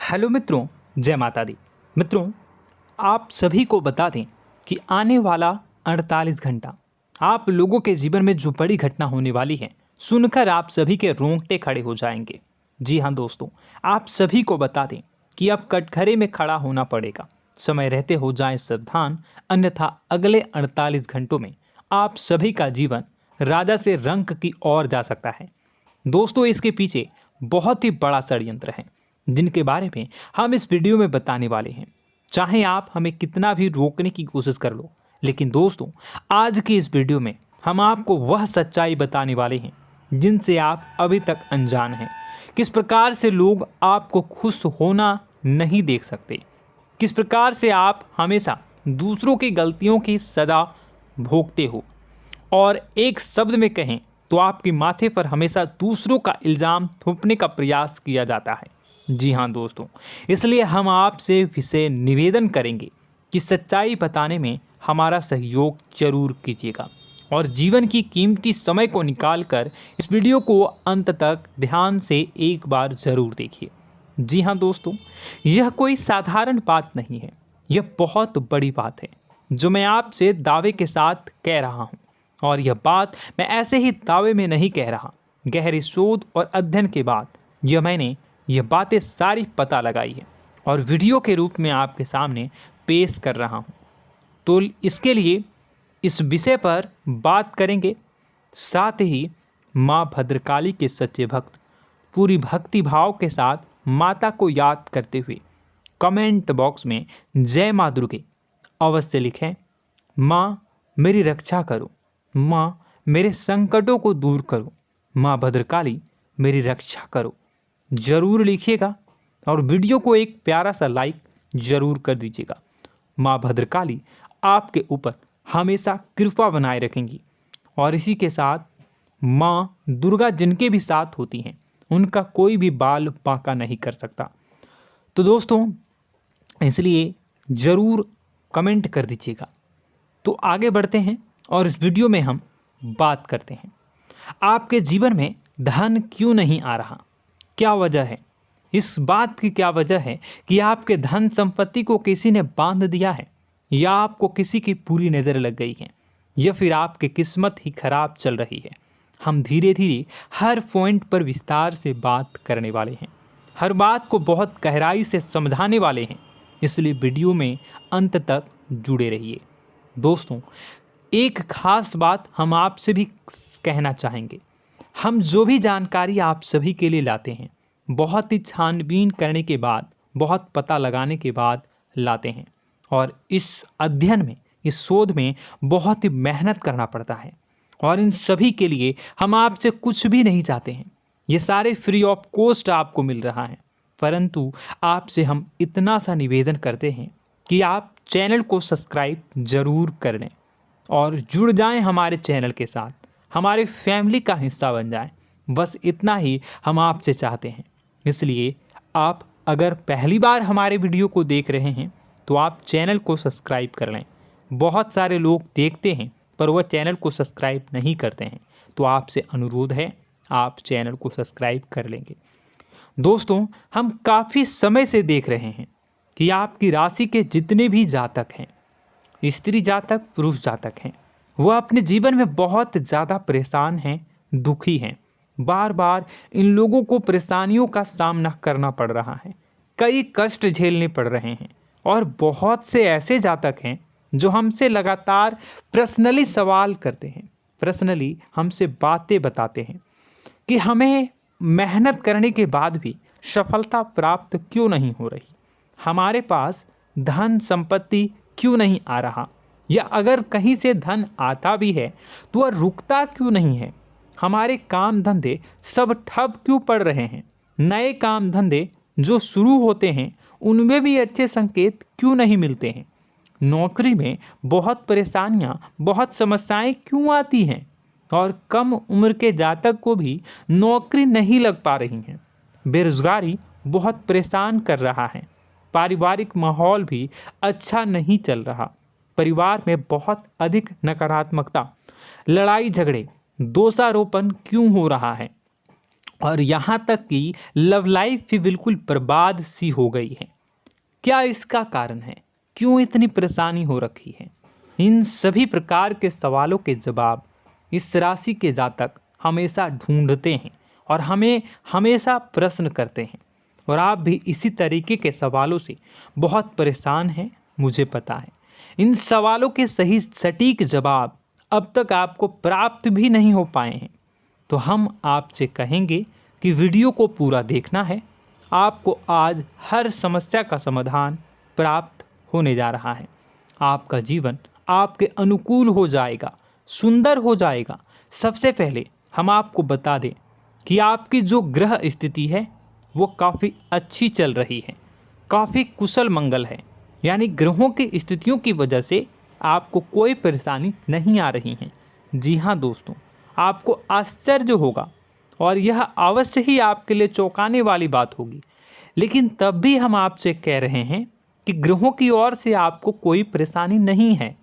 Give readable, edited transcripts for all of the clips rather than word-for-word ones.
Hello मित्रों, जय माता दी। मित्रों, आप सभी को बता दें कि आने वाला 48 घंटा आप लोगों के जीवन में जो बड़ी घटना होने वाली है, सुनकर आप सभी के रोंगटे खड़े हो जाएंगे। जी हाँ दोस्तों, आप सभी को बता दें कि अब कटघरे में खड़ा होना पड़ेगा। समय रहते हो जाएं सावधान, अन्यथा अगले 48 घंटों में आप सभी का जीवन राजा से रंक की ओर जा सकता है। दोस्तों, इसके पीछे बहुत ही बड़ा षड्यंत्र है जिनके बारे में हम इस वीडियो में बताने वाले हैं। चाहे आप हमें कितना भी रोकने की कोशिश कर लो, लेकिन दोस्तों आज की इस वीडियो में हम आपको वह सच्चाई बताने वाले हैं जिनसे आप अभी तक अनजान हैं। किस प्रकार से लोग आपको खुश होना नहीं देख सकते, किस प्रकार से आप हमेशा दूसरों की गलतियों की सज़ा भोगते हो, और एक शब्द में कहें तो आपके माथे पर हमेशा दूसरों का इल्ज़ाम थोपने का प्रयास किया जाता है। जी हाँ दोस्तों, इसलिए हम आपसे विशेष निवेदन करेंगे कि सच्चाई बताने में हमारा सहयोग जरूर कीजिएगा और जीवन की कीमती समय को निकालकर इस वीडियो को अंत तक ध्यान से एक बार ज़रूर देखिए। जी हाँ दोस्तों, यह कोई साधारण बात नहीं है, यह बहुत बड़ी बात है जो मैं आपसे दावे के साथ कह रहा हूँ। और यह बात मैं ऐसे ही दावे में नहीं कह रहा, गहरी शोध और अध्ययन के बाद मैंने यह बातें सारी पता लगाई है और वीडियो के रूप में आपके सामने पेश कर रहा हूँ। तो इसके लिए इस विषय पर बात करेंगे। साथ ही माँ भद्रकाली के सच्चे भक्त पूरी भक्ति भाव के साथ माता को याद करते हुए कमेंट बॉक्स में जय माँ दुर्गे अवश्य लिखें। माँ मेरी रक्षा करो, माँ मेरे संकटों को दूर करो, माँ भद्रकाली मेरी रक्षा करो, ज़रूर लिखिएगा और वीडियो को एक प्यारा सा लाइक ज़रूर कर दीजिएगा। माँ भद्रकाली आपके ऊपर हमेशा कृपा बनाए रखेंगी और इसी के साथ माँ दुर्गा जिनके भी साथ होती हैं उनका कोई भी बाल बांका नहीं कर सकता। तो दोस्तों, इसलिए ज़रूर कमेंट कर दीजिएगा। तो आगे बढ़ते हैं और इस वीडियो में हम बात करते हैं, आपके जीवन में धन क्यों नहीं आ रहा, क्या वजह है। इस बात की क्या वजह है कि आपके धन संपत्ति को किसी ने बांध दिया है, या आपको किसी की पूरी नज़र लग गई है, या फिर आपकी किस्मत ही खराब चल रही है। हम धीरे धीरे हर पॉइंट पर विस्तार से बात करने वाले हैं, हर बात को बहुत गहराई से समझाने वाले हैं, इसलिए वीडियो में अंत तक जुड़े रहिए। दोस्तों, एक खास बात हम आपसे भी कहना चाहेंगे, हम जो भी जानकारी आप सभी के लिए लाते हैं बहुत ही छानबीन करने के बाद, बहुत पता लगाने के बाद लाते हैं, और इस अध्ययन में, इस शोध में बहुत ही मेहनत करना पड़ता है। और इन सभी के लिए हम आपसे कुछ भी नहीं चाहते हैं, ये सारे फ्री ऑफ कॉस्ट आपको मिल रहा है, परंतु आपसे हम इतना सा निवेदन करते हैं कि आप चैनल को सब्सक्राइब ज़रूर कर लें और जुड़ जाएं हमारे चैनल के साथ, हमारे फैमिली का हिस्सा बन जाएं। बस इतना ही हम आपसे चाहते हैं। इसलिए आप अगर पहली बार हमारे वीडियो को देख रहे हैं तो आप चैनल को सब्सक्राइब कर लें। बहुत सारे लोग देखते हैं पर वह चैनल को सब्सक्राइब नहीं करते हैं, तो आपसे अनुरोध है आप चैनल को सब्सक्राइब कर लेंगे। दोस्तों, हम काफ़ी समय से देख रहे हैं कि आपकी राशि के जितने भी जातक हैं, स्त्री जातक पुरुष जातक हैं, वह अपने जीवन में बहुत ज़्यादा परेशान हैं, दुखी हैं। बार बार इन लोगों को परेशानियों का सामना करना पड़ रहा है, कई कष्ट झेलने पड़ रहे हैं, और बहुत से ऐसे जातक हैं जो हमसे लगातार पर्सनली सवाल करते हैं, पर्सनली हमसे बातें बताते हैं कि हमें मेहनत करने के बाद भी सफलता प्राप्त क्यों नहीं हो रही, हमारे पास धन संपत्ति क्यों नहीं आ रहा, या अगर कहीं से धन आता भी है तो वह रुकता क्यों नहीं है, हमारे काम धंधे सब ठप क्यों पड़ रहे हैं, नए काम धंधे जो शुरू होते हैं उनमें भी अच्छे संकेत क्यों नहीं मिलते हैं, नौकरी में बहुत परेशानियां, बहुत समस्याएं क्यों आती हैं, और कम उम्र के जातक को भी नौकरी नहीं लग पा रही हैं, बेरोजगारी बहुत परेशान कर रहा है, पारिवारिक माहौल भी अच्छा नहीं चल रहा, परिवार में बहुत अधिक नकारात्मकता, लड़ाई झगड़े, दोषारोपण क्यों हो रहा है, और यहाँ तक कि लव लाइफ भी बिल्कुल बर्बाद सी हो गई है। क्या इसका कारण है? क्यों इतनी परेशानी हो रखी है? इन सभी प्रकार के सवालों के जवाब इस राशि के जातक हमेशा ढूंढते हैं और हमें हमेशा प्रश्न करते हैं। और आप भी इसी तरीके के सवालों से बहुत परेशान हैं, मुझे पता है। इन सवालों के सही सटीक जवाब अब तक आपको प्राप्त भी नहीं हो पाए हैं, तो हम आपसे कहेंगे कि वीडियो को पूरा देखना है। आपको आज हर समस्या का समाधान प्राप्त होने जा रहा है। आपका जीवन आपके अनुकूल हो जाएगा, सुंदर हो जाएगा। सबसे पहले हम आपको बता दें कि आपकी जो ग्रह स्थिति है वो काफ़ी अच्छी चल रही है, काफ़ी कुशल मंगल है। यानी ग्रहों की स्थितियों की वजह से आपको कोई परेशानी नहीं आ रही है। जी हाँ दोस्तों, आपको आश्चर्य होगा और यह अवश्य ही आपके लिए चौंकाने वाली बात होगी, लेकिन तब भी हम आपसे कह रहे हैं कि ग्रहों की ओर से आपको कोई परेशानी नहीं है।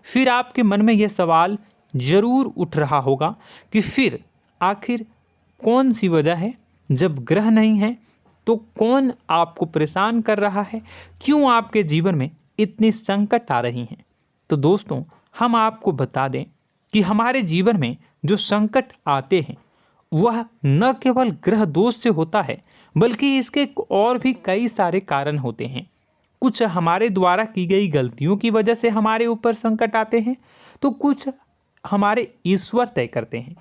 फिर आपके मन में यह सवाल जरूर उठ रहा होगा कि फिर आखिर कौन सी वजह है? जब ग्रह नहीं है तो कौन आपको परेशान कर रहा है? क्यों आपके जीवन में इतनी संकट आ रही हैं? तो दोस्तों, हम आपको बता दें कि हमारे जीवन में जो संकट आते हैं वह न केवल ग्रह दोष से होता है, बल्कि इसके और भी कई सारे कारण होते हैं। कुछ हमारे द्वारा की गई गलतियों की वजह से हमारे ऊपर संकट आते हैं, तो कुछ हमारे ईश्वर तय करते हैं,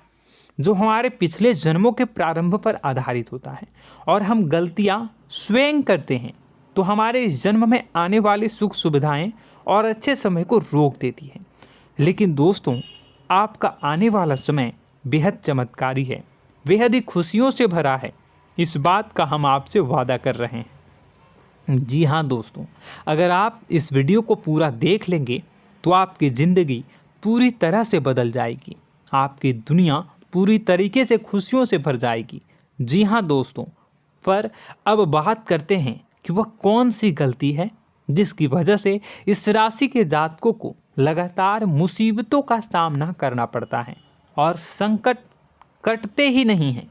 जो हमारे पिछले जन्मों के प्रारंभ पर आधारित होता है। और हम गलतियां स्वयं करते हैं तो हमारे इस जन्म में आने वाली सुख सुविधाएं और अच्छे समय को रोक देती है। लेकिन दोस्तों, आपका आने वाला समय बेहद चमत्कारी है, बेहद ही खुशियों से भरा है। इस बात का हम आपसे वादा कर रहे हैं। जी हाँ दोस्तों, अगर आप इस वीडियो को पूरा देख लेंगे तो आपकी ज़िंदगी पूरी तरह से बदल जाएगी, आपकी दुनिया पूरी तरीके से खुशियों से भर जाएगी। जी हाँ दोस्तों, पर अब बात करते हैं कि वह कौन सी गलती है जिसकी वजह से इस राशि के जातकों को लगातार मुसीबतों का सामना करना पड़ता है और संकट कटते ही नहीं हैं।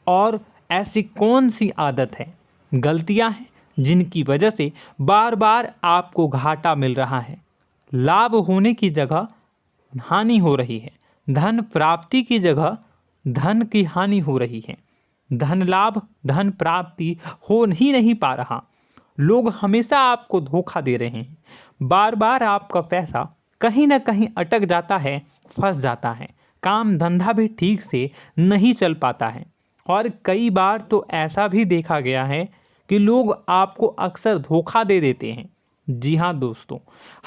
और ऐसी कौन सी आदत है, गलतियां हैं जिनकी वजह से बार बार आपको घाटा मिल रहा है, लाभ होने की जगह हानि हो रही है, धन प्राप्ति की जगह धन की हानि हो रही है, धन लाभ धन प्राप्ति हो ही नहीं पा रहा, लोग हमेशा आपको धोखा दे रहे हैं, बार बार आपका पैसा कहीं ना कहीं अटक जाता है, फंस जाता है, काम धंधा भी ठीक से नहीं चल पाता है। और कई बार तो ऐसा भी देखा गया है कि लोग आपको अक्सर धोखा दे देते हैं। जी हाँ दोस्तों,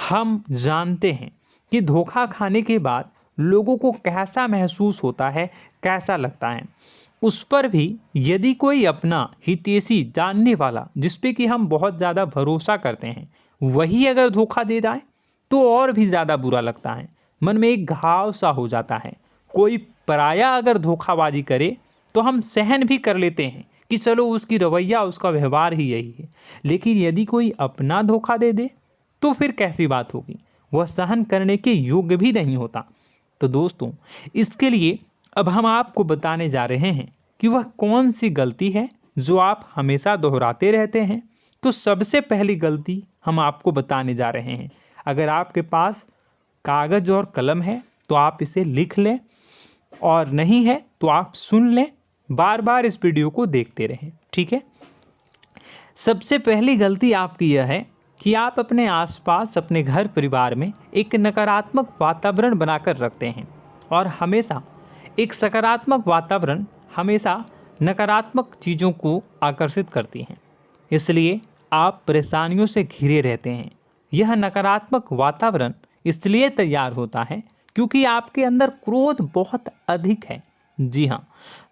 हम जानते हैं कि धोखा खाने के बाद लोगों को कैसा महसूस होता है, कैसा लगता है। उस पर भी यदि कोई अपना हितैषी जानने वाला, जिस पे कि हम बहुत ज़्यादा भरोसा करते हैं, वही अगर धोखा दे जाए तो और भी ज़्यादा बुरा लगता है, मन में एक घाव सा हो जाता है। कोई पराया अगर धोखाबाजी करे तो हम सहन भी कर लेते हैं कि चलो उसकी रवैया, उसका व्यवहार ही यही है। लेकिन यदि कोई अपना धोखा दे दे तो फिर कैसी बात होगी, वह सहन करने के योग्य भी नहीं होता। तो दोस्तों, इसके लिए अब हम आपको बताने जा रहे हैं कि वह कौन सी गलती है जो आप हमेशा दोहराते रहते हैं। तो सबसे पहली गलती हम आपको बताने जा रहे हैं। अगर आपके पास कागज़ और कलम है तो आप इसे लिख लें, और नहीं है तो आप सुन लें, बार बार इस वीडियो को देखते रहें, ठीक है। सबसे पहली गलती आपकी यह है कि आप अपने आसपास, अपने घर परिवार में एक नकारात्मक वातावरण बनाकर रखते हैं, और हमेशा एक सकारात्मक वातावरण हमेशा नकारात्मक चीज़ों को आकर्षित करती हैं। इसलिए आप परेशानियों से घिरे रहते हैं। यह नकारात्मक वातावरण इसलिए तैयार होता है क्योंकि आपके अंदर क्रोध बहुत अधिक है। जी हाँ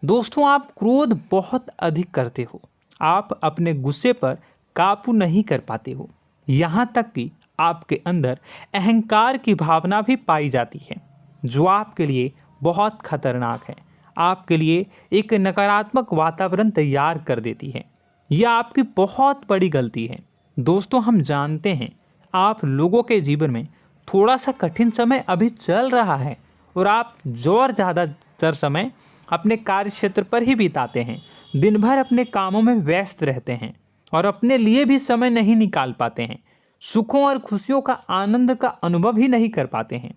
दोस्तों, आप क्रोध बहुत अधिक करते हो, आप अपने गुस्से पर काबू नहीं कर पाते हो, यहाँ तक कि आपके अंदर अहंकार की भावना भी पाई जाती है, जो आपके लिए बहुत खतरनाक है, आपके लिए एक नकारात्मक वातावरण तैयार कर देती है। यह आपकी बहुत बड़ी गलती है। दोस्तों, हम जानते हैं आप लोगों के जीवन में थोड़ा सा कठिन समय अभी चल रहा है, और आप जो और ज़्यादातर समय अपने कार्य क्षेत्र पर ही बिताते हैं, दिन भर अपने कामों में व्यस्त रहते हैं और अपने लिए भी समय नहीं निकाल पाते हैं, सुखों और खुशियों का आनंद का अनुभव ही नहीं कर पाते हैं,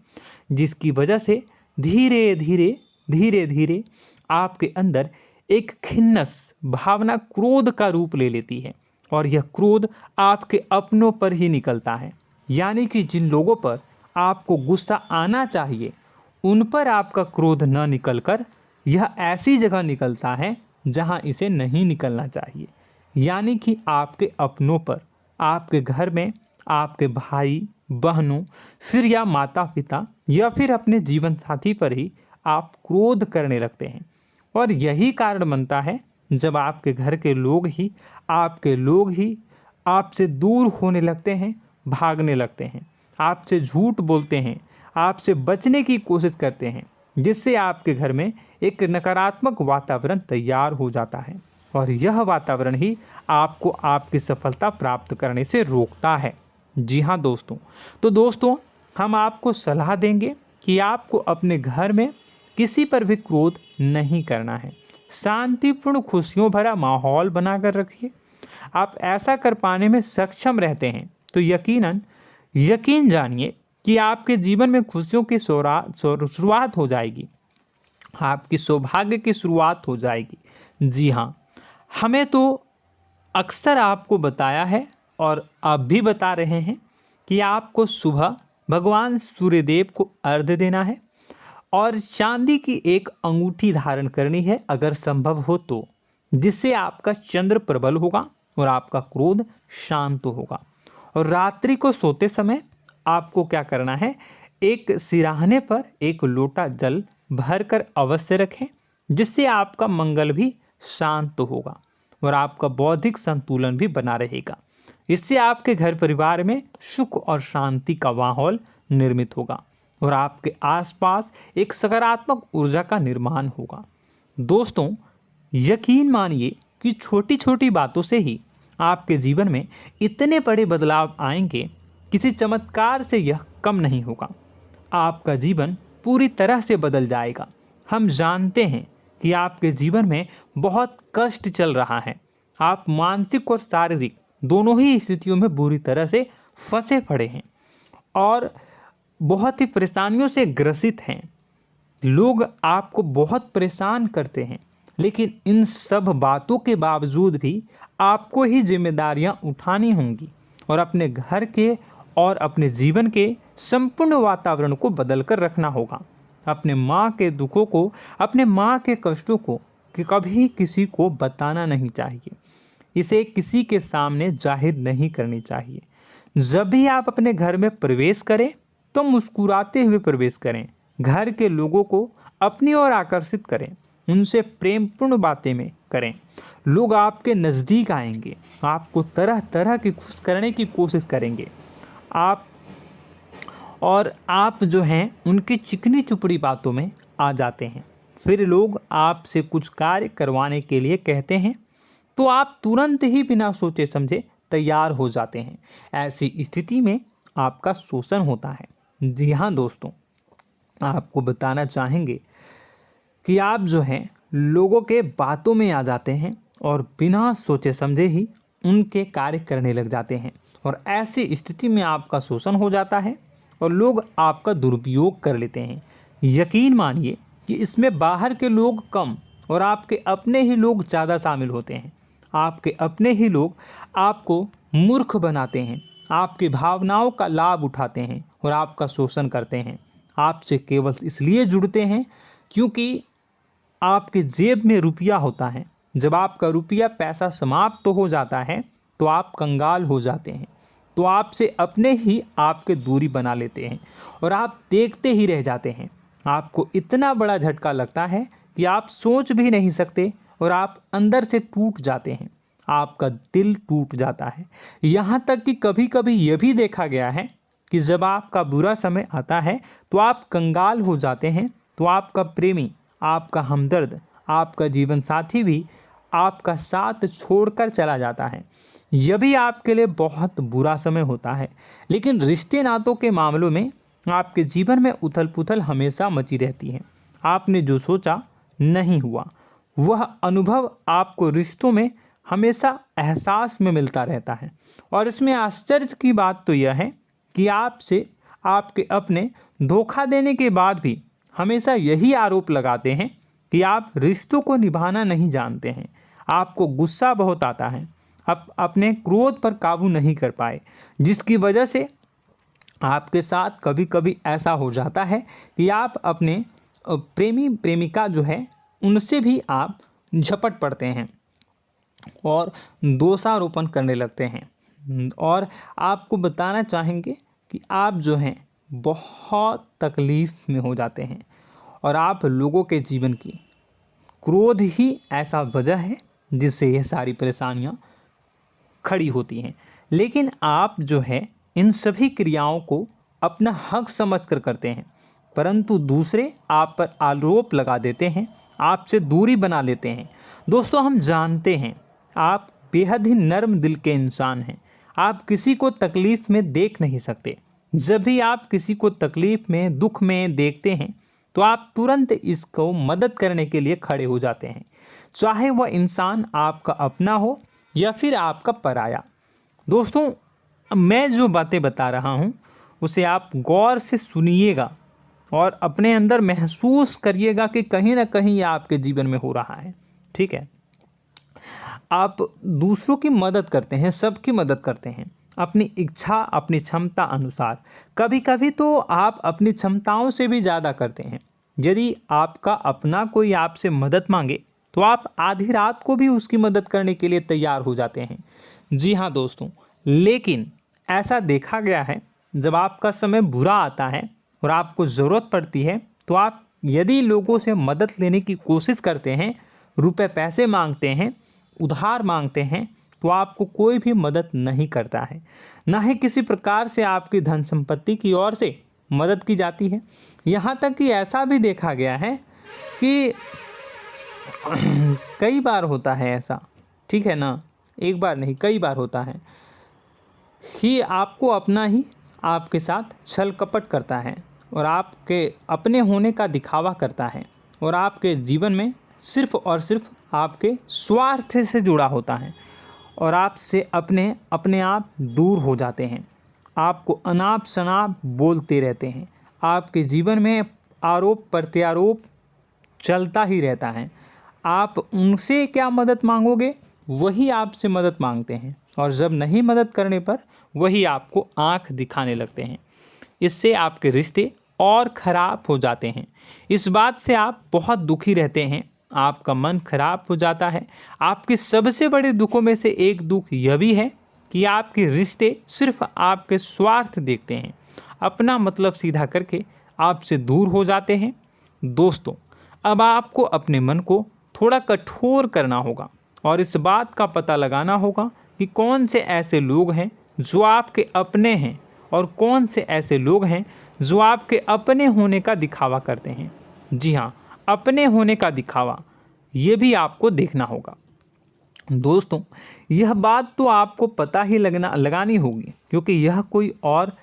जिसकी वजह से धीरे धीरे धीरे धीरे आपके अंदर एक खिन्नस भावना क्रोध का रूप ले लेती है और यह क्रोध आपके अपनों पर ही निकलता है। यानी कि जिन लोगों पर आपको गुस्सा आना चाहिए उन पर आपका क्रोध न निकलकर यह ऐसी जगह निकलता है जहां इसे नहीं निकलना चाहिए। यानी कि आपके अपनों पर, आपके घर में, आपके भाई बहनों, फिर या माता पिता या फिर अपने जीवन साथी पर ही आप क्रोध करने लगते हैं। और यही कारण बनता है जब आपके घर के लोग ही आपसे दूर होने लगते हैं, भागने लगते हैं, आपसे झूठ बोलते हैं, आपसे बचने की कोशिश करते हैं, जिससे आपके घर में एक नकारात्मक वातावरण तैयार हो जाता है और यह वातावरण ही आपको आपकी सफलता प्राप्त करने से रोकता है। जी हाँ दोस्तों, तो दोस्तों हम आपको सलाह देंगे कि आपको अपने घर में किसी पर भी क्रोध नहीं करना है। शांतिपूर्ण खुशियों भरा माहौल बनाकर रखिए। आप ऐसा कर पाने में सक्षम रहते हैं तो यकीन जानिए कि आपके जीवन में खुशियों की शुरुआत हो जाएगी, आपकी सौभाग्य की शुरुआत हो जाएगी। जी हाँ, हमें तो अक्सर आपको बताया है और अब भी बता रहे हैं कि आपको सुबह भगवान सूर्यदेव को अर्घ्य देना है और चांदी की एक अंगूठी धारण करनी है अगर संभव हो तो, जिससे आपका चंद्र प्रबल होगा और आपका क्रोध शांत होगा। और रात्रि को सोते समय आपको क्या करना है, एक सिराहने पर एक लोटा जल भरकर अवश्य रखें, जिससे आपका मंगल भी शांत होगा और आपका बौद्धिक संतुलन भी बना रहेगा। इससे आपके घर परिवार में सुख और शांति का माहौल निर्मित होगा और आपके आसपास एक सकारात्मक ऊर्जा का निर्माण होगा। दोस्तों यकीन मानिए कि छोटी छोटी बातों से ही आपके जीवन में इतने बड़े बदलाव आएंगे, किसी चमत्कार से यह कम नहीं होगा। आपका जीवन पूरी तरह से बदल जाएगा। हम जानते हैं कि आपके जीवन में बहुत कष्ट चल रहा है, आप मानसिक और शारीरिक दोनों ही स्थितियों में बुरी तरह से फंसे पड़े हैं और बहुत ही परेशानियों से ग्रसित हैं। लोग आपको बहुत परेशान करते हैं, लेकिन इन सब बातों के बावजूद भी आपको ही जिम्मेदारियां उठानी होंगी और अपने घर के और अपने जीवन के संपूर्ण वातावरण को बदल कर रखना होगा। अपने माँ के दुखों को, अपने माँ के कष्टों को कभी किसी को बताना नहीं चाहिए, इसे किसी के सामने जाहिर नहीं करनी चाहिए। जब भी आप अपने घर में प्रवेश करें तो मुस्कुराते हुए प्रवेश करें, घर के लोगों को अपनी ओर आकर्षित करें, उनसे प्रेमपूर्ण बातें में करें। लोग आपके नज़दीक आएंगे, आपको तरह तरह की खुश करने की कोशिश करेंगे। आप जो हैं उनकी चिकनी चुपड़ी बातों में आ जाते हैं। फिर लोग आपसे कुछ कार्य करवाने के लिए कहते हैं तो आप तुरंत ही बिना सोचे समझे तैयार हो जाते हैं। ऐसी स्थिति में आपका शोषण होता है। जी हाँ दोस्तों, आपको बताना चाहेंगे कि आप जो हैं लोगों के बातों में आ जाते हैं और बिना सोचे समझे ही उनके कार्य करने लग जाते हैं और ऐसी स्थिति में आपका शोषण हो जाता है और लोग आपका दुरुपयोग कर लेते हैं। यकीन मानिए कि इसमें बाहर के लोग कम और आपके अपने ही लोग ज़्यादा शामिल होते हैं। आपके अपने ही लोग आपको मूर्ख बनाते हैं, आपकी भावनाओं का लाभ उठाते हैं और आपका शोषण करते हैं। आपसे केवल इसलिए जुड़ते हैं क्योंकि आपके जेब में रुपया होता है। जब आपका रुपया पैसा समाप्त हो जाता है तो आप कंगाल हो जाते हैं, तो आपसे अपने ही आपके दूरी बना लेते हैं और आप देखते ही रह जाते हैं। आपको इतना बड़ा झटका लगता है कि आप सोच भी नहीं सकते और आप अंदर से टूट जाते हैं, आपका दिल टूट जाता है। यहाँ तक कि कभी कभी यह भी देखा गया है कि जब आपका बुरा समय आता है तो आप कंगाल हो जाते हैं, तो आपका प्रेमी, आपका हमदर्द, आपका जीवन साथी भी आपका साथ छोड़कर चला जाता है। यह भी आपके लिए बहुत बुरा समय होता है। लेकिन रिश्ते नातों के मामलों में आपके जीवन में उथल पुथल हमेशा मची रहती है। आपने जो सोचा नहीं हुआ। वह अनुभव आपको रिश्तों में हमेशा एहसास में मिलता रहता है। और इसमें आश्चर्य की बात तो यह है कि आपसे आपके अपने धोखा देने के बाद भी हमेशा यही आरोप लगाते हैं कि आप रिश्तों को निभाना नहीं जानते हैं। आपको गुस्सा बहुत आता है, आप अपने क्रोध पर काबू नहीं कर पाए, जिसकी वजह से आपके साथ कभी कभी ऐसा हो जाता है कि आप अपने प्रेमी प्रेमिका जो है उनसे भी आप झपट पड़ते हैं और दोषारोपण करने लगते हैं। और आपको बताना चाहेंगे कि आप जो हैं बहुत तकलीफ़ में हो जाते हैं और आप लोगों के जीवन की क्रोध ही ऐसा वजह है जिससे ये सारी परेशानियां खड़ी होती हैं। लेकिन आप जो है इन सभी क्रियाओं को अपना हक समझकर करते हैं, परंतु दूसरे आप पर आरोप लगा देते हैं, आपसे दूरी बना लेते हैं। दोस्तों, हम जानते हैं आप बेहद ही नर्म दिल के इंसान हैं। आप किसी को तकलीफ़ में देख नहीं सकते। जब भी आप किसी को तकलीफ़ में, दुख में देखते हैं तो आप तुरंत इसको मदद करने के लिए खड़े हो जाते हैं, चाहे वह इंसान आपका अपना हो या फिर आपका पराया। दोस्तों, मैं जो बातें बता रहा हूँ उसे आप गौर से सुनिएगा और अपने अंदर महसूस करिएगा कि कहीं ना कहीं ये आपके जीवन में हो रहा है। ठीक है, आप दूसरों की मदद करते हैं, सबकी मदद करते हैं अपनी इच्छा, अपनी क्षमता अनुसार। कभी कभी तो आप अपनी क्षमताओं से भी ज़्यादा करते हैं। यदि आपका अपना कोई आपसे मदद मांगे तो आप आधी रात को भी उसकी मदद करने के लिए तैयार हो जाते हैं। जी हाँ दोस्तों, लेकिन ऐसा देखा गया है जब आपका समय बुरा आता है और आपको ज़रूरत पड़ती है तो आप यदि लोगों से मदद लेने की कोशिश करते हैं, रुपए पैसे मांगते हैं, उधार मांगते हैं, तो आपको कोई भी मदद नहीं करता है। ना ही किसी प्रकार से आपकी धन संपत्ति की ओर से मदद की जाती है। यहाँ तक कि ऐसा भी देखा गया है कि कई बार होता है ऐसा, ठीक है ना, एक बार नहीं कई बार होता है कि आपको अपना ही आपके साथ छल कपट करता है और आपके अपने होने का दिखावा करता है और आपके जीवन में सिर्फ और सिर्फ आपके स्वार्थ से जुड़ा होता है और आपसे अपने आप दूर हो जाते हैं। आपको अनाप शनाप बोलते रहते हैं। आपके जीवन में आरोप प्रत्यारोप चलता ही रहता है। आप उनसे क्या मदद मांगोगे, वही आपसे मदद मांगते हैं और जब नहीं मदद करने पर वही आपको आंख दिखाने लगते हैं। इससे आपके रिश्ते और ख़राब हो जाते हैं। इस बात से आप बहुत दुखी रहते हैं, आपका मन खराब हो जाता है। आपके सबसे बड़े दुखों में से एक दुख यह भी है कि आपके रिश्ते सिर्फ आपके स्वार्थ देखते हैं, अपना मतलब सीधा करके आपसे दूर हो जाते हैं। दोस्तों, अब आपको अपने मन को थोड़ा कठोर करना होगा और इस बात का पता लगाना होगा कि कौन से ऐसे लोग हैं जो आपके अपने हैं और कौन से ऐसे लोग हैं जो आपके अपने होने का दिखावा करते हैं। जी हाँ, अपने होने का दिखावा, ये भी आपको देखना होगा। दोस्तों, यह बात तो आपको पता ही लगानी होगी, क्योंकि यह कोई और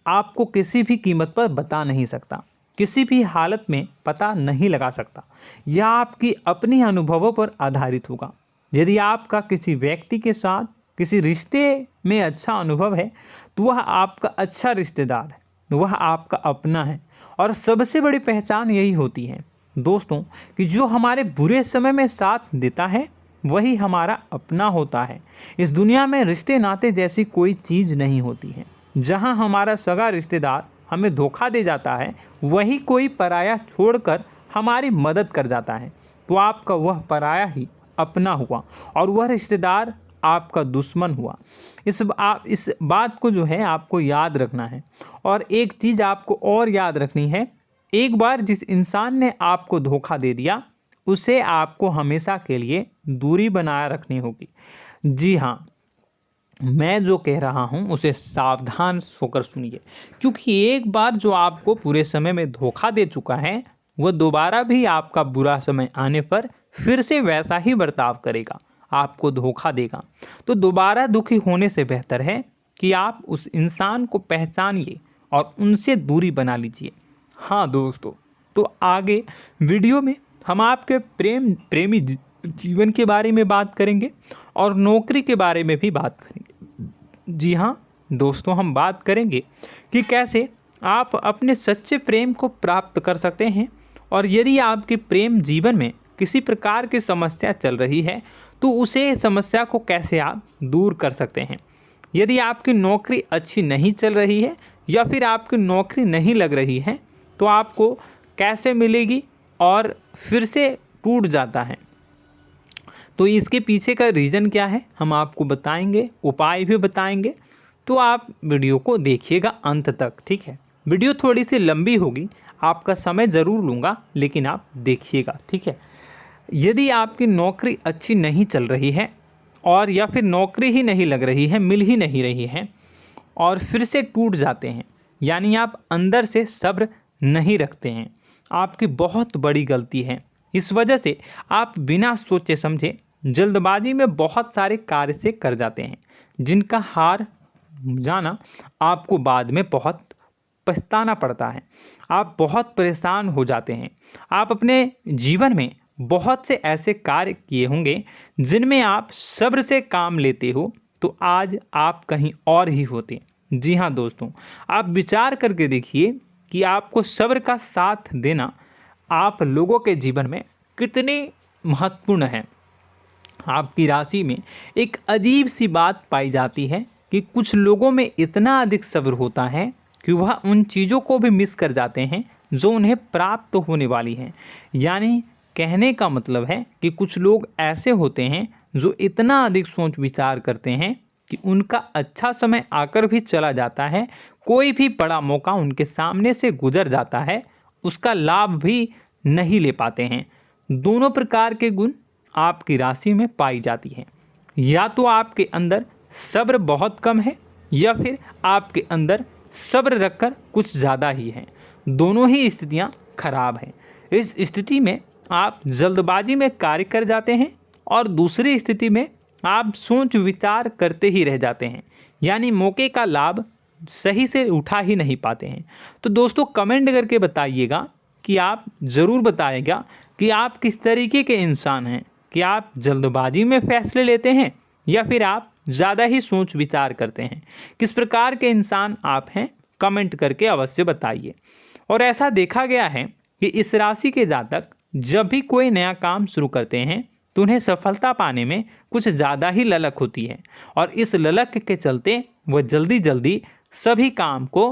आपको किसी भी कीमत पर बता नहीं सकता, किसी भी हालत में पता नहीं लगा सकता। यह आपकी अपनी अनुभवों पर आधारित होगा। यदि आपका किसी व्यक्ति के साथ किसी रिश्ते में अच्छा अनुभव है तो वह आपका अच्छा रिश्तेदार है, वह आपका अपना है। और सबसे बड़ी पहचान यही होती है दोस्तों कि जो हमारे बुरे समय में साथ देता है वही हमारा अपना होता है। इस दुनिया में रिश्ते नाते जैसी कोई चीज़ नहीं होती है। जहां हमारा सगा रिश्तेदार हमें धोखा दे जाता है, वही कोई पराया छोड़कर हमारी मदद कर जाता है, तो आपका वह पराया ही अपना हुआ और वह रिश्तेदार आपका दुश्मन हुआ। इस बात को जो है आपको याद रखना है। और एक चीज़ आपको और याद रखनी है, एक बार जिस इंसान ने आपको धोखा दे दिया उसे आपको हमेशा के लिए दूरी बनाए रखनी होगी। जी हाँ, मैं जो कह रहा हूँ उसे सावधान होकर सुनिए, क्योंकि एक बार जो आपको पूरे समय में धोखा दे चुका है वह दोबारा भी आपका बुरा समय आने पर फिर से वैसा ही बर्ताव करेगा, आपको धोखा देगा। तो दोबारा दुखी होने से बेहतर है कि आप उस इंसान को पहचानिए और उनसे दूरी बना लीजिए। हाँ दोस्तों, तो आगे वीडियो में हम आपके प्रेमी जीवन के बारे में बात करेंगे और नौकरी के बारे में भी बात करेंगे। जी हाँ दोस्तों, हम बात करेंगे कि कैसे आप अपने सच्चे प्रेम को प्राप्त कर सकते हैं, और यदि आपके प्रेम जीवन में किसी प्रकार की समस्या चल रही है तो उसे समस्या को कैसे आप दूर कर सकते हैं। यदि आपकी नौकरी अच्छी नहीं चल रही है या फिर आपकी नौकरी नहीं लग रही है तो आपको कैसे मिलेगी और फिर से टूट जाता है, तो इसके पीछे का रीज़न क्या है हम आपको बताएंगे, उपाय भी बताएंगे। तो आप वीडियो को देखिएगा अंत तक, ठीक है। वीडियो थोड़ी सी लंबी होगी, आपका समय ज़रूर लूँगा, लेकिन आप देखिएगा, ठीक है। यदि आपकी नौकरी अच्छी नहीं चल रही है और या फिर नौकरी ही नहीं लग रही है, मिल ही नहीं रही है और फिर से टूट जाते हैं, यानी आप अंदर से सब्र नहीं रखते हैं, आपकी बहुत बड़ी गलती है। इस वजह से आप बिना सोचे समझे जल्दबाजी में बहुत सारे कार्य से कर जाते हैं, जिनका हार जाना आपको बाद में बहुत पछताना पड़ता है। आप बहुत परेशान हो जाते हैं। आप अपने जीवन में बहुत से ऐसे कार्य किए होंगे जिनमें आप सब्र से काम लेते हो, तो आज आप कहीं और ही होते। जी हाँ दोस्तों, आप विचार करके देखिए कि आपको सब्र का साथ देना आप लोगों के जीवन में कितनी महत्वपूर्ण है। आपकी राशि में एक अजीब सी बात पाई जाती है कि कुछ लोगों में इतना अधिक सब्र होता है कि वह उन चीज़ों को भी मिस कर जाते हैं जो उन्हें प्राप्त होने वाली हैं। यानी कहने का मतलब है कि कुछ लोग ऐसे होते हैं जो इतना अधिक सोच विचार करते हैं कि उनका अच्छा समय आकर भी चला जाता है, कोई भी बड़ा मौका उनके सामने से गुजर जाता है, उसका लाभ भी नहीं ले पाते हैं। दोनों प्रकार के गुण आपकी राशि में पाई जाती हैं। या तो आपके अंदर सब्र बहुत कम है या फिर आपके अंदर सब्र रखकर कुछ ज़्यादा ही है। दोनों ही स्थितियाँ खराब हैं। इस स्थिति में आप जल्दबाजी में कार्य कर जाते हैं और दूसरी स्थिति में आप सोच विचार करते ही रह जाते हैं, यानी मौके का लाभ सही से उठा ही नहीं पाते हैं। तो दोस्तों कमेंट करके बताइएगा कि आप ज़रूर बताइएगा कि आप किस तरीके के इंसान हैं, कि आप जल्दबाजी में फैसले लेते हैं या फिर आप ज़्यादा ही सोच विचार करते हैं। किस प्रकार के इंसान आप हैं, कमेंट करके अवश्य बताइए। और ऐसा देखा गया है कि इस राशि के जातक जब भी कोई नया काम शुरू करते हैं तो उन्हें सफलता पाने में कुछ ज़्यादा ही ललक होती है, और इस ललक के चलते वह जल्दी जल्दी सभी काम को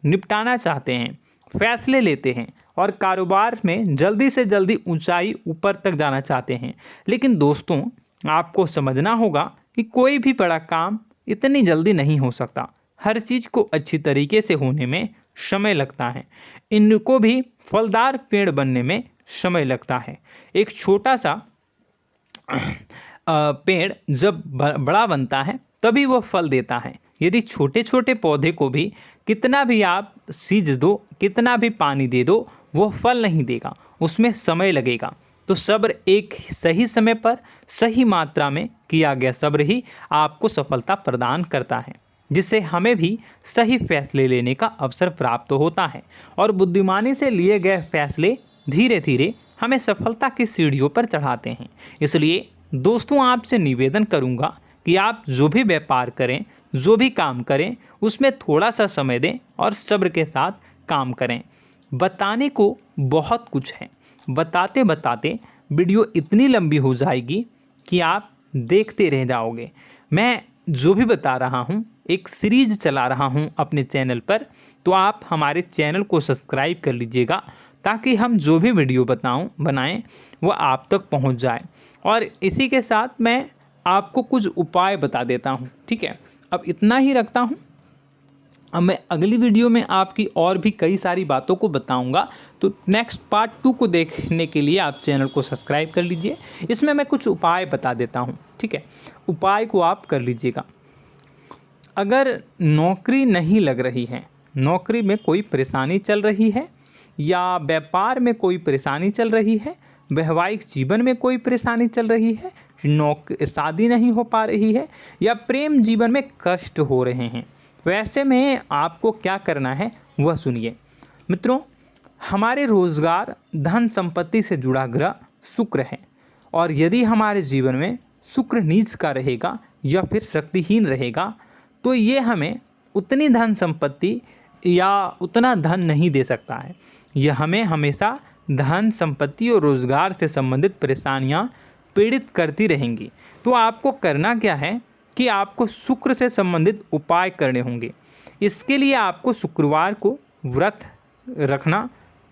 निपटाना चाहते हैं, फैसले लेते हैं और कारोबार में जल्दी से जल्दी ऊंचाई ऊपर तक जाना चाहते हैं। लेकिन दोस्तों आपको समझना होगा कि कोई भी बड़ा काम इतनी जल्दी नहीं हो सकता। हर चीज़ को अच्छी तरीके से होने में समय लगता है। इनको भी फलदार पेड़ बनने में समय लगता है। एक छोटा सा पेड़ जब बड़ा बनता है तभी वो फल देता है। यदि छोटे छोटे पौधे को भी कितना भी आप सींच दो, कितना भी पानी दे दो, वो फल नहीं देगा, उसमें समय लगेगा। तो सब्र एक सही समय पर सही मात्रा में किया गया सब्र ही आपको सफलता प्रदान करता है, जिससे हमें भी सही फैसले लेने का अवसर प्राप्त होता है। और बुद्धिमानी से लिए गए फैसले धीरे धीरे हमें सफलता की सीढ़ियों पर चढ़ाते हैं। इसलिए दोस्तों आपसे निवेदन करूंगा कि आप जो भी व्यापार करें, जो भी काम करें, उसमें थोड़ा सा समय दें और सब्र के साथ काम करें। बताने को बहुत कुछ है, बताते बताते वीडियो इतनी लंबी हो जाएगी कि आप देखते रह जाओगे। मैं जो भी बता रहा हूँ एक सीरीज चला रहा हूँ अपने चैनल पर, तो आप हमारे चैनल को सब्सक्राइब कर लीजिएगा ताकि हम जो भी वीडियो बनाएं वो आप तक पहुँच जाए। और इसी के साथ मैं आपको कुछ उपाय बता देता हूँ, ठीक है। अब इतना ही रखता हूँ। अब मैं अगली वीडियो में आपकी और भी कई सारी बातों को बताऊंगा। तो नेक्स्ट पार्ट 2 को देखने के लिए आप चैनल को सब्सक्राइब कर लीजिए। इसमें मैं कुछ उपाय बता देता हूं, ठीक है। उपाय को आप कर लीजिएगा। अगर नौकरी नहीं लग रही है, नौकरी में कोई परेशानी चल रही है, या व्यापार में कोई परेशानी चल रही है, वैवाहिक जीवन में कोई परेशानी चल रही है, शादी नहीं हो पा रही है, या प्रेम जीवन में कष्ट हो रहे हैं, वैसे में आपको क्या करना है वह सुनिए। मित्रों, हमारे रोजगार धन संपत्ति से जुड़ा ग्रह शुक्र है, और यदि हमारे जीवन में शुक्र नीच का रहेगा या फिर शक्तिहीन रहेगा तो ये हमें उतनी धन संपत्ति या उतना धन नहीं दे सकता है। यह हमें हमेशा धन संपत्ति और रोजगार से संबंधित परेशानियां पीड़ित करती रहेंगी। तो आपको करना क्या है कि आपको शुक्र से संबंधित उपाय करने होंगे। इसके लिए आपको शुक्रवार को व्रत रखना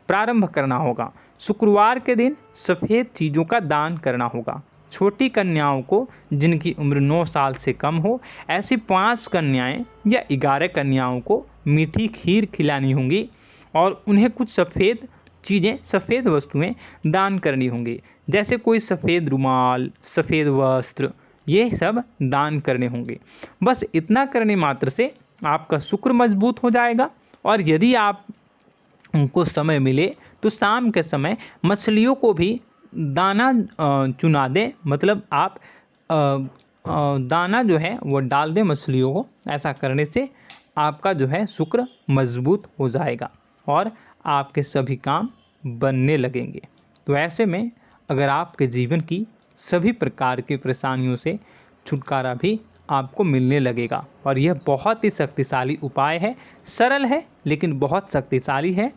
प्रारंभ करना होगा। शुक्रवार के दिन सफ़ेद चीज़ों का दान करना होगा। छोटी कन्याओं को जिनकी उम्र 9 साल से कम हो, ऐसी 5 कन्याएं या 11 कन्याओं को मीठी खीर खिलानी होंगी और उन्हें कुछ सफ़ेद चीज़ें, सफ़ेद वस्तुएं दान करनी होंगी, जैसे कोई सफ़ेद रुमाल, सफ़ेद वस्त्र, ये सब दान करने होंगे। बस इतना करने मात्र से आपका शुक्र मजबूत हो जाएगा। और यदि आप उनको समय मिले तो शाम के समय मछलियों को भी दाना चुना दें, मतलब आप दाना जो है वो डाल दें मछलियों को। ऐसा करने से आपका जो है शुक्र मजबूत हो जाएगा और आपके सभी काम बनने लगेंगे। तो ऐसे में अगर आपके जीवन की सभी प्रकार की परेशानियों से छुटकारा भी आपको मिलने लगेगा। और यह बहुत ही शक्तिशाली उपाय है, सरल है लेकिन बहुत शक्तिशाली है।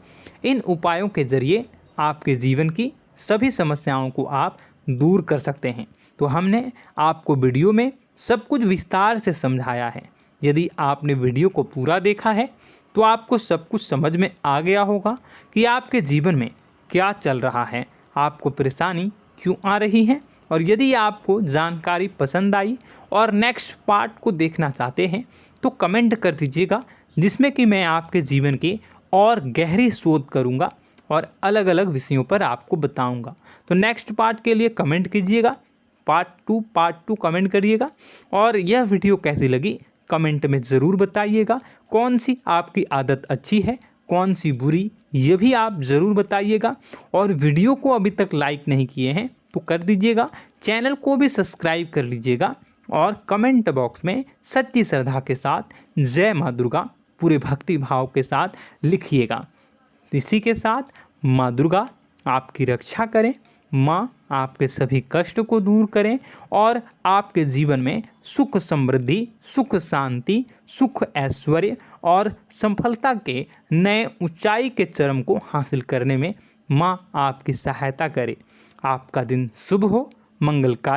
इन उपायों के ज़रिए आपके जीवन की सभी समस्याओं को आप दूर कर सकते हैं। तो हमने आपको वीडियो में सब कुछ विस्तार से समझाया है। यदि आपने वीडियो को पूरा देखा है तो आपको सब कुछ समझ में आ गया होगा कि आपके जीवन में क्या चल रहा है, आपको परेशानी क्यों आ रही है। और यदि आपको जानकारी पसंद आई और नेक्स्ट पार्ट को देखना चाहते हैं तो कमेंट कर दीजिएगा, जिसमें कि मैं आपके जीवन की और गहरी शोध करूंगा और अलग अलग विषयों पर आपको बताऊंगा। तो नेक्स्ट पार्ट के लिए कमेंट कीजिएगा, पार्ट टू कमेंट करिएगा। और यह वीडियो कैसी लगी कमेंट में ज़रूर बताइएगा। कौन सी आपकी आदत अच्छी है, कौन सी बुरी, ये भी आप ज़रूर बताइएगा। और वीडियो को अभी तक लाइक नहीं किए हैं तो कर दीजिएगा, चैनल को भी सब्सक्राइब कर लीजिएगा और कमेंट बॉक्स में सच्ची श्रद्धा के साथ जय माँ दुर्गा पूरे भक्ति भाव के साथ लिखिएगा। इसी के साथ माँ दुर्गा आपकी रक्षा करें, माँ आपके सभी कष्ट को दूर करें और आपके जीवन में सुख समृद्धि, सुख शांति, सुख ऐश्वर्य और सफलता के नए ऊंचाई के चरम को हासिल करने में माँ आपकी सहायता करे। आपका दिन शुभ हो, मंगलकारी